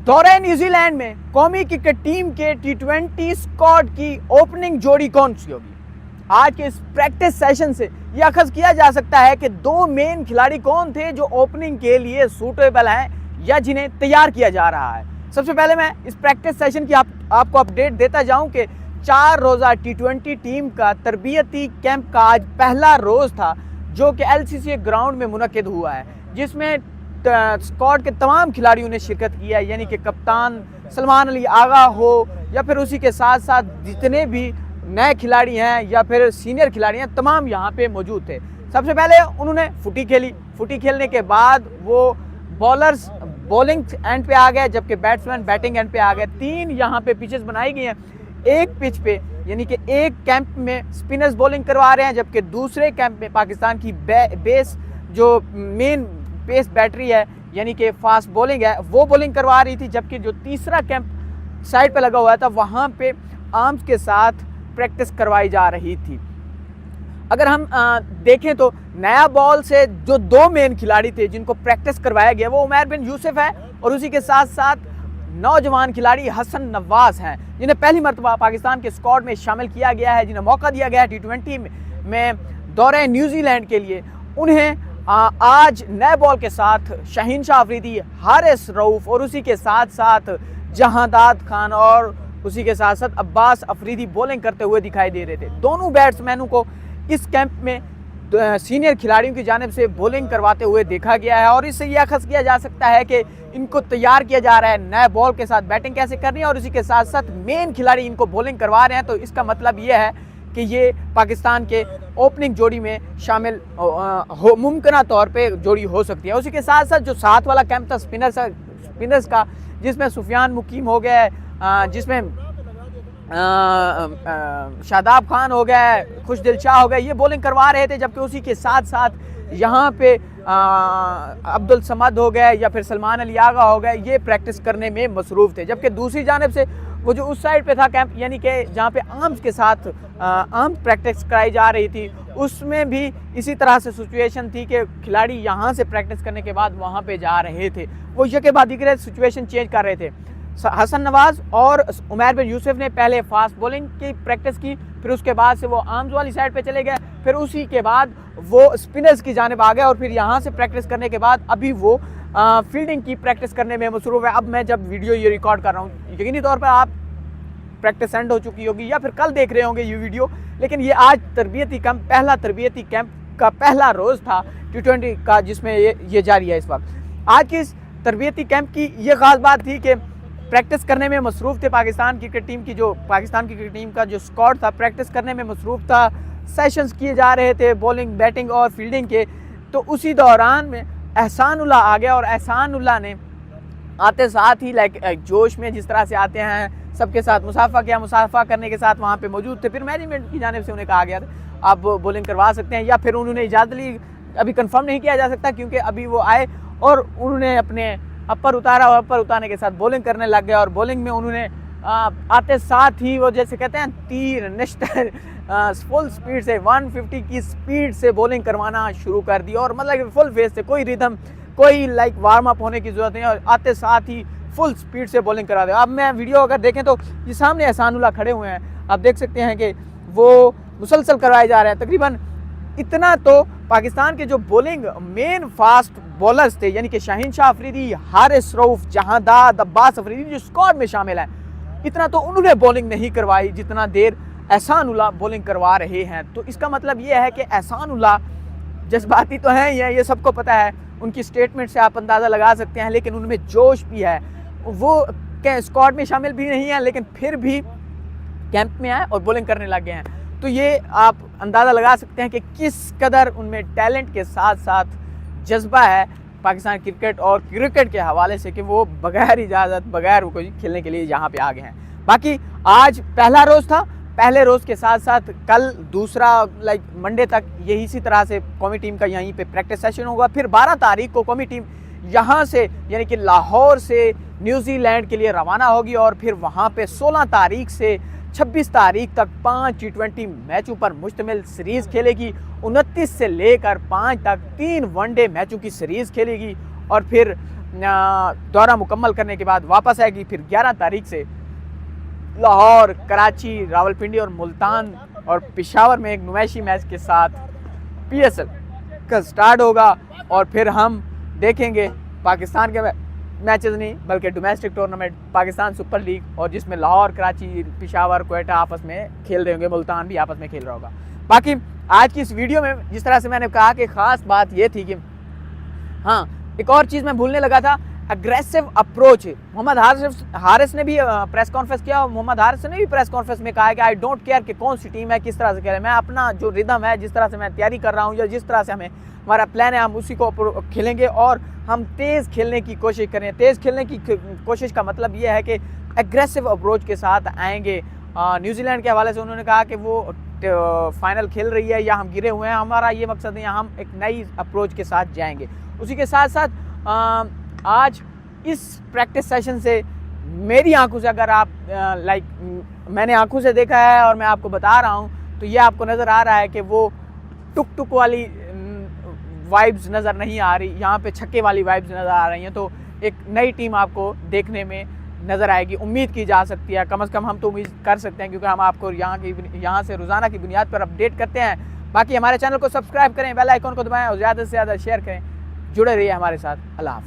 दौरे न्यूजीलैंड में कौमी क्रिकेट टीम के टी20 स्क्वाड की ओपनिंग जोड़ी कौन सी होगी। आज के इस प्रैक्टिस सेशन से यह अखज़ किया जा सकता है कि दो मेन खिलाड़ी कौन थे जो ओपनिंग के लिए सूटेबल हैं या जिन्हें तैयार किया जा रहा है। सबसे पहले मैं इस प्रैक्टिस सेशन की आपको अपडेट देता जाऊं कि 4 रोज़ा टी20 टीम का तरबियती कैंप का आज पहला रोज़ था जो कि LCCA ग्राउंड में मुनक्किद हुआ है, जिसमें स्क्वाड के तमाम खिलाड़ियों ने शिरकत की है, यानी कि कप्तान सलमान अली आगा हो या फिर उसी के साथ साथ जितने भी नए खिलाड़ी हैं या फिर सीनियर खिलाड़ी हैं, तमाम यहाँ पे मौजूद थे। सबसे पहले उन्होंने फुटी खेली। फुटी खेलने के बाद वो बॉलर्स बॉलिंग एंड पे आ गए जबकि बैट्समैन बैटिंग एंड पे आ गए। 3 यहाँ पे पिचेस बनाई गई हैं। एक पिच पे यानी कि एक कैंप में स्पिनर्स बॉलिंग करवा रहे हैं जबकि दूसरे कैंप में पाकिस्तान की बेस जो मेन पेस बैटरी है यानी कि फास्ट बॉलिंग है वो बॉलिंग करवा रही थी, जबकि जो तीसरा कैंप साइड पे लगा हुआ था वहाँ पे आर्म्स के साथ प्रैक्टिस करवाई जा रही थी। अगर हम देखें तो नया बॉल से जो 2 मेन खिलाड़ी थे जिनको प्रैक्टिस करवाया गया वो उमैर बिन यूसुफ है और उसी के साथ साथ नौजवान खिलाड़ी हसन नवाज हैं, जिन्हें पहली मरतबा पाकिस्तान के स्क्वाड में शामिल किया गया है, जिन्हें मौका दिया गया है टी20 में दौरे न्यूजीलैंड के लिए। उन्हें आज नए बॉल के साथ शाहीन शाह अफरीदी, हारिस रऊफ और उसी के साथ साथ जहांदाद खान और उसी के साथ साथ अब्बास अफरीदी बॉलिंग करते हुए दिखाई दे रहे थे। दोनों बैट्समैनों को इस कैंप में सीनियर खिलाड़ियों की जानिब से बॉलिंग करवाते हुए देखा गया है और इससे यह अखज़ किया जा सकता है कि इनको तैयार किया जा रहा है नए बॉल के साथ बैटिंग कैसे करनी है और उसी के साथ साथ मेन खिलाड़ी इनको बॉलिंग करवा रहे हैं। तो इसका मतलब ये है कि ये पाकिस्तान के ओपनिंग जोड़ी में शामिल मुमकिन तौर पे जोड़ी हो सकती है। उसी के साथ साथ जो 7 वाला कैंप था स्पिनर्स का, जिसमें सुफियान मुकीम हो गया, जिसमें शादाब खान हो गया, खुशदिल शाह हो गया, ये बॉलिंग करवा रहे थे, जबकि उसी के साथ साथ यहाँ पे अब्दुल समद हो गए या फिर सलमान अली आगा हो गए, ये प्रैक्टिस करने में मसरूफ़ थे। जबकि दूसरी जानिब से वो जो उस साइड पे था कैंप यानी कि जहाँ पे आर्म्स के साथ आर्म्स प्रैक्टिस कराई जा रही थी, उसमें भी इसी तरह से सिचुएशन थी कि खिलाड़ी यहाँ से प्रैक्टिस करने के बाद वहाँ पे जा रहे थे, वो यके बाद दीगर सिचुएशन चेंज कर रहे थे। हसन नवाज और उमैर बिन यूसुफ ने पहले फास्ट बॉलिंग की प्रैक्टिस की, फिर उसके बाद से वो आर्म्स वाली साइड पे चले गए, फिर उसी के बाद वो स्पिनर्स की जानिब आ गए और फिर यहाँ से प्रैक्टिस करने के बाद अभी वो फील्डिंग की प्रैक्टिस करने में मसरूफ़ है। अब मैं जब वीडियो ये रिकॉर्ड कर रहा हूँ, यकीनी तौर पर आप प्रैक्टिस एंड हो चुकी होगी या फिर कल देख रहे होंगे ये वीडियो, लेकिन ये आज तरबियती कैंप, पहला तरबियती कैंप का पहला रोज़ था टी20 का, जिसमें ये जारी है इस वक्त। आज की इस तरबियती कैंप की ये ख़ास बात थी कि प्रैक्टिस करने में मसरूफ़ थे पाकिस्तान क्रिकेट टीम का जो स्क्वाड था, प्रैक्टिस करने में मसरूफ़ था, सेशंस किए जा रहे थे बॉलिंग, बैटिंग और फील्डिंग के। तो उसी दौरान में एहसानुल्लाह आ गया और एहसानुल्लाह ने आते साथ ही जोश में जिस तरह से आते हैं सबके साथ मुसाफा किया, मुसाफा करने के साथ वहाँ पे मौजूद थे। फिर मैनेजमेंट की जानिब से उन्हें कहा गया था आप बॉलिंग करवा सकते हैं या फिर उन्होंने इजाज़त ली, अभी कंफर्म नहीं किया जा सकता क्योंकि अभी वो आए और उन्होंने अपने अपर उतारा और अपर उतारने के साथ बॉलिंग करने लग गए और बॉलिंग में उन्होंने आते साथ ही वो जैसे कहते हैं तीर निश्तर फुल स्पीड से 150 की स्पीड से बॉलिंग करवाना शुरू कर दी और मतलब फुल फेस से, कोई रिदम, कोई वार्म अप होने की ज़रूरत नहीं और आते साथ ही फुल स्पीड से बॉलिंग करा दे। अब मैं वीडियो अगर देखें तो ये सामने एहसानुल्लाह खड़े हुए हैं, आप देख सकते हैं कि वो मुसलसल करवाए जा रहे हैं। तकरीबन इतना तो पाकिस्तान के जो बॉलिंग मेन फास्ट बॉलर्स थे यानी कि शाहीन शाह अफरीदी, हारिस रऊफ, जहांदाद, अब्बास अफरीदी जो स्क्वाड में शामिल हैं, इतना तो उन्होंने बॉलिंग नहीं करवाई जितना देर एहसानुल्लाह बॉलिंग करवा रहे हैं। तो इसका मतलब ये है कि एहसानुल्लाह जज्बाती तो हैं ये सबको पता है, उनकी स्टेटमेंट से आप अंदाज़ा लगा सकते हैं, लेकिन उनमें जोश भी है। वो स्क्वाड में शामिल भी नहीं है लेकिन फिर भी कैंप में आए और बॉलिंग करने लग गए हैं। तो ये आप अंदाज़ा लगा सकते हैं कि किस कदर उनमें टैलेंट के साथ साथ जज्बा है पाकिस्तान क्रिकेट और क्रिकेट के हवाले से कि वो बगैर इजाज़त, बगैर वो कोई खेलने के लिए यहाँ पे आ गए हैं। बाकी आज पहला रोज़ था, पहले रोज़ के साथ साथ कल दूसरा मंडे तक यही इसी तरह से कौमी टीम का यहीं पे प्रैक्टिस सेशन होगा। फिर 12 तारीख को कौमी टीम यहाँ से यानी कि लाहौर से न्यूजीलैंड के लिए रवाना होगी और फिर वहाँ पे 16 तारीख से 26 तारीख तक 5 टी20 मैचों पर मुश्तमिल सीरीज़ खेलेगी। 29 से लेकर 5 तक 3 वनडे मैचों की सीरीज़ खेलेगी और फिर दौरा मुकम्मल करने के बाद वापस आएगी। फिर 11 तारीख से लाहौर, कराची, रावलपिंडी और मुल्तान और पेशावर में एक नुमाइशी मैच के साथ PSL का स्टार्ट होगा। और फिर हम देखेंगे पाकिस्तान के मैचेस नहीं बल्कि domestic tournament Pakistan super league, और जिसमें लाहौर, कराची, पेशावर, क्वेटा आपस में खेल रहे होंगे, मुल्तान भी आपस में खेल रहा होगा। बाकी आज की इस वीडियो में जिस तरह से मैंने कहा कि ख़ास बात ये थी कि हाँ, एक और चीज़ मैं भूलने लगा था, अग्रेसिव अप्रोच। मोहम्मद हारिस ने भी प्रेस कॉन्फ्रेंस किया और मोहम्मद हारिस ने भी प्रेस कॉन्फ्रेंस में कहा है कि आई डोंट केयर कि कौन सी टीम है, किस तरह से खेले, मैं अपना जो रिदम है, जिस तरह से मैं तैयारी कर रहा हूँ या जिस तरह से हमारा प्लान है, हम उसी को खेलेंगे और हम तेज़ खेलने की कोशिश करें। तेज़ खेलने की कोशिश का मतलब ये है कि एग्रेसिव अप्रोच के साथ आएंगे। न्यूजीलैंड के हवाले से उन्होंने कहा कि वो फाइनल खेल रही है या हम गिरे हुए हैं, हमारा ये मकसद नहीं है, हम एक नई अप्रोच के साथ जाएंगे। उसी के साथ साथ आज इस प्रैक्टिस सेशन से मेरी आंखों से, अगर आप मैंने आंखों से देखा है और मैं आपको बता रहा हूँ, तो ये आपको नज़र आ रहा है कि वो टुक टुक वाली वाइब्स नज़र नहीं आ रही, यहाँ पे छक्के वाली वाइब्स नज़र आ रही हैं। तो एक नई टीम आपको देखने में नज़र आएगी, उम्मीद की जा सकती है, कम से कम हम तो उम्मीद कर सकते हैं, क्योंकि हम आपको यहाँ से रोज़ाना की बुनियाद पर अपडेट करते हैं। बाकी हमारे चैनल को सब्सक्राइब करें, बेल आइकन को दबाएं और ज़्यादा से ज़्यादा शेयर करें। जुड़े रहिए हमारे साथ। अल्लाह हाफ़िज़।